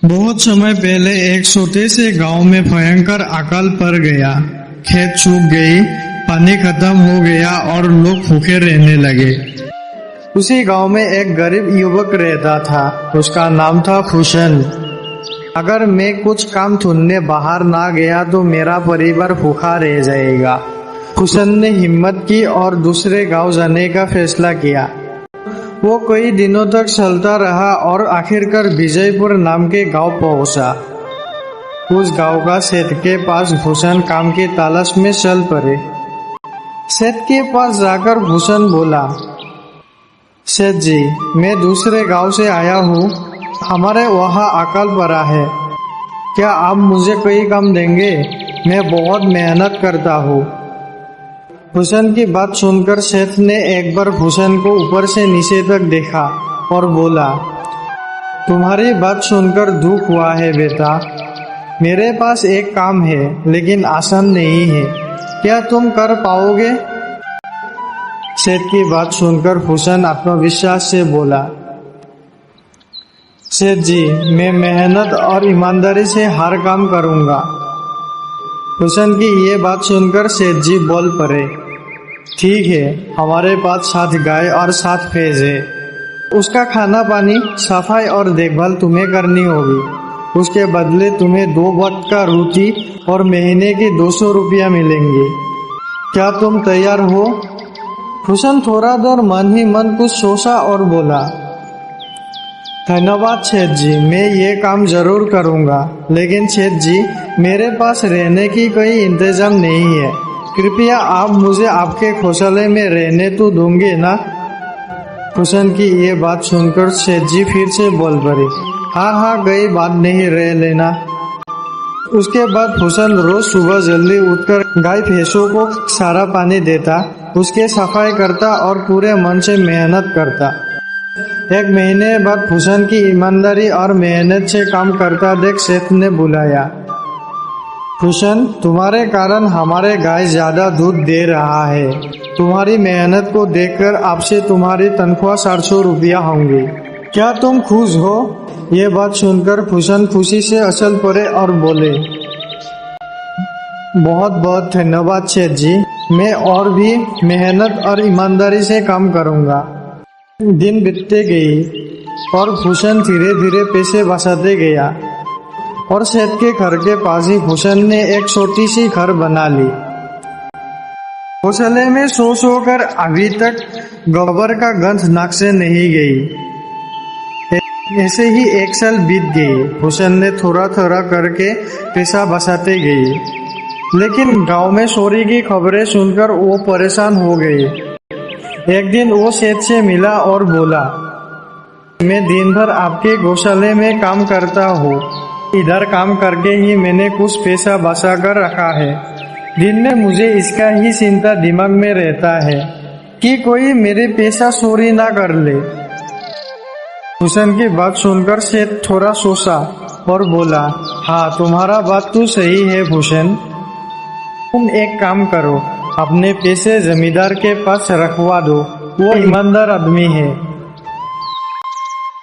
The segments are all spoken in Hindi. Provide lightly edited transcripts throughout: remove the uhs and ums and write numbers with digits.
बहुत समय पहले एक छोटे से गांव में भयंकर अकाल पड़ गया। खेत सूख गई, पानी खत्म हो गया और लोग भूखे रहने लगे। उसी गांव में एक गरीब युवक रहता था। उसका नाम था भूषण। अगर मैं कुछ काम ढूंढने बाहर ना गया तो मेरा परिवार भूखा रह जाएगा। भूषण ने हिम्मत की और दूसरे गांव जाने का फैसला किया। वो कई दिनों तक चलता रहा और आखिरकार विजयपुर नाम के गांव पहुंचा। उस गांव का सेठ के पास भूषण काम की तलाश में चल पड़े। सेठ के पास जाकर भूषण बोला, सेठ जी, मैं दूसरे गांव से आया हूँ। हमारे वहाँ अकाल पड़ा है। क्या आप मुझे कोई काम देंगे? मैं बहुत मेहनत करता हूँ। भूषण की बात सुनकर सेठ ने एक बार भूषण को ऊपर से नीचे तक देखा और बोला, तुम्हारी बात सुनकर दुख हुआ है बेटा। मेरे पास एक काम है लेकिन आसान नहीं है। क्या तुम कर पाओगे? सेठ की बात सुनकर भूषण आत्मविश्वास से बोला, सेठ जी, मैं मेहनत और ईमानदारी से हर काम करूंगा। भूषण की ये बात सुनकर सेठ जी बोल पड़े, ठीक है, हमारे पास 7 गाय और 7 भैंस है। उसका खाना पानी, सफाई और देखभाल तुम्हें करनी होगी। उसके बदले तुम्हें 2 वक्त का रोटी और महीने की 200 रुपया मिलेंगे। क्या तुम तैयार हो? भूषण थोड़ा देर मन ही मन कुछ सोचा और बोला, धन्यवाद सेठ जी, मैं ये काम जरूर करूंगा। लेकिन सेठ जी, मेरे पास रहने की कोई इंतजाम नहीं है। कृपया आप मुझे आपके घोंसले में रहने तो दोगे ना? भूषण की ये बात सुनकर सेठ जी फिर से बोल पड़े, हाँ, कोई बात नहीं, रह लेना। उसके बाद भूषण रोज सुबह जल्दी उठकर गाय भैंसों को सारा पानी देता, उसके सफाई करता और पूरे मन से मेहनत करता। 1 महीने बाद भूषण की ईमानदारी और मेहनत से काम करता देख सेठ ने बुलाया, भूषण, तुम्हारे कारण हमारे गाय ज्यादा दूध दे रहा है। तुम्हारी मेहनत को देखकर आपसे तुम्हारी तनख्वाह 700 रुपया होंगी। क्या तुम खुश हो? ये बात सुनकर भूषण खुशी से उछल पड़े और बोले, बहुत बहुत धन्यवाद सेठ जी, मैं और भी मेहनत और ईमानदारी से काम करूंगा। दिन बीतते गई और भूषण धीरे धीरे पैसे बचाते गया और सेठ के घर के पास ही भूषण ने एक छोटी सी घर बना ली। घोंसले में सो कर अभी तक गोबर का गंध नाक से नहीं गई। ऐसे ही 1 साल बीत गई। भूषण ने थोड़ा थोड़ा करके पैसा बचाते गई, लेकिन गांव में चोरी की खबरें सुनकर वो परेशान हो गई। एक दिन वो सेठ से मिला और बोला, मैं दिन भर आपके गौशाले में काम करता हूँ। इधर काम करके ही मैंने कुछ पैसा बचा कर रखा है। दिन में मुझे इसका ही चिंता दिमाग में रहता है कि कोई मेरे पैसा चोरी ना कर ले। भूषण की बात सुनकर सेठ थोड़ा सोचा और बोला, हाँ, तुम्हारा बात तो सही है भूषण। तुम एक काम करो, अपने पैसे जमींदार के पास रखवा दो, वो ईमानदार आदमी है।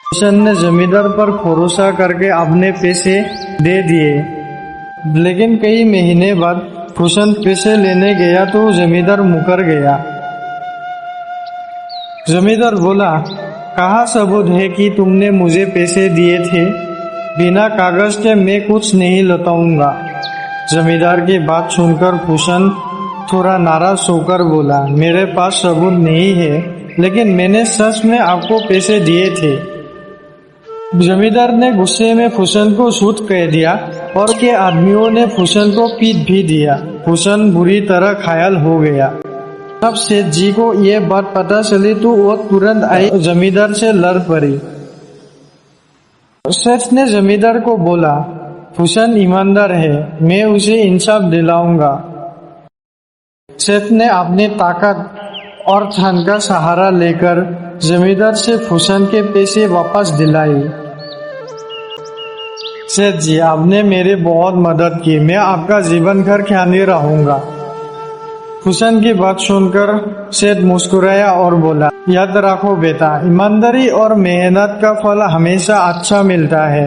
भूषण ने जमींदार पर भरोसा करके अपने पैसे दे दिए। लेकिन कई महीने बाद भूषण पैसे लेने गया तो जमींदार मुकर गया। जमींदार बोला, कहाँ सबूत है कि तुमने मुझे पैसे दिए थे? बिना कागज के मैं कुछ नहीं लौटाऊंगा। जमींदार की बात सुनकर भूषण थोड़ा नाराज होकर बोला, मेरे पास सबूत नहीं है, लेकिन मैंने सच में आपको पैसे दिए थे। जमींदार ने गुस्से में भूषण को झूठ कह दिया और के आदमियों ने भूषण को पीट भी दिया। भूषण बुरी तरह घायल हो गया। तब सेठ जी को ये बात पता चली तो वो तुरंत आई जमींदार से लड़ पड़ी। सेठ ने जमींदार को बोला, भूषण ईमानदार है, मैं उसे इंसाफ दिलाऊंगा। सेठ ने अपनी ताकत और धन का सहारा लेकर जमींदार से भूषण के पैसे वापस दिलाई। सेठ जी, आपने मेरी बहुत मदद की, मैं आपका जीवन भर ख्याल रहूंगा। भूषण की बात सुनकर सेठ मुस्कुराया और बोला, याद रखो बेटा, ईमानदारी और मेहनत का फल हमेशा अच्छा मिलता है।